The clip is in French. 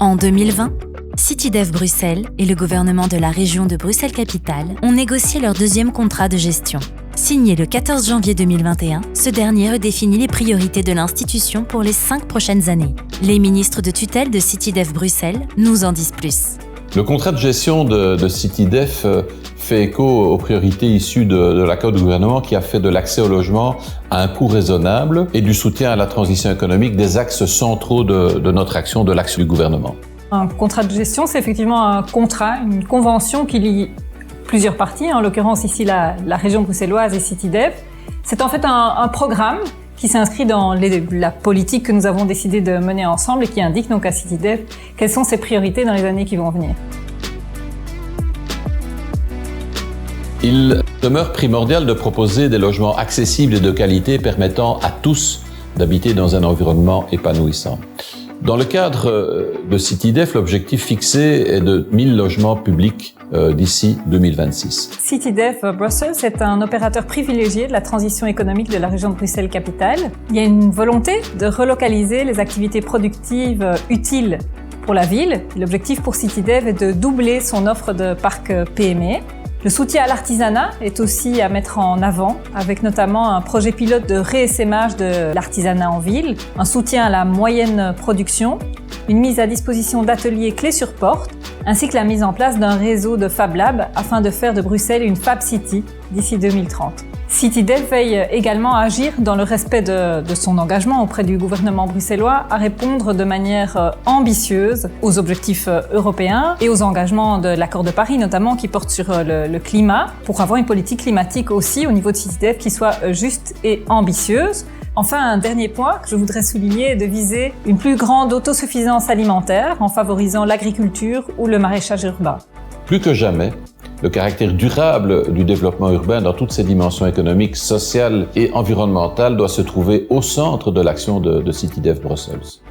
En 2020, CityDev Bruxelles et le gouvernement de la région de Bruxelles-Capitale ont négocié leur deuxième contrat de gestion. Signé le 14 janvier 2021, ce dernier redéfinit les priorités de l'institution pour les 5 prochaines années. Les ministres de tutelle de CityDev Bruxelles nous en disent plus. Le contrat de gestion de CityDev fait écho aux priorités issues de l'accord du gouvernement qui a fait de l'accès au logement à un coût raisonnable et du soutien à la transition économique des axes centraux de notre action, de l'axe du gouvernement. Un contrat de gestion, c'est effectivement un contrat, une convention qui lie plusieurs parties, en l'occurrence ici la région bruxelloise et CityDev. C'est en fait un programme qui s'inscrit dans la politique que nous avons décidé de mener ensemble et qui indique donc à CityDev quelles sont ses priorités dans les années qui vont venir. Il demeure primordial de proposer des logements accessibles et de qualité permettant à tous d'habiter dans un environnement épanouissant. Dans le cadre de CityDev, l'objectif fixé est de 1000 logements publics d'ici 2026. CityDev Brussels est un opérateur privilégié de la transition économique de la région de Bruxelles-Capitale. Il y a une volonté de relocaliser les activités productives utiles pour la ville. L'objectif pour CityDev est de doubler son offre de parc PME. Le soutien à l'artisanat est aussi à mettre en avant, avec notamment un projet pilote de réessaimage de l'artisanat en ville, un soutien à la moyenne production, une mise à disposition d'ateliers clés sur porte, ainsi que la mise en place d'un réseau de Fab Lab afin de faire de Bruxelles une Fab City d'ici 2030. CityDev veille également à agir dans le respect de son engagement auprès du gouvernement bruxellois à répondre de manière ambitieuse aux objectifs européens et aux engagements de l'accord de Paris notamment qui porte sur le climat pour avoir une politique climatique aussi au niveau de CityDev qui soit juste et ambitieuse. Enfin, un dernier point que je voudrais souligner est de viser une plus grande autosuffisance alimentaire en favorisant l'agriculture ou le maraîchage urbain. Plus que jamais, le caractère durable du développement urbain dans toutes ses dimensions économiques, sociales et environnementales doit se trouver au centre de l'action de CityDev Brussels.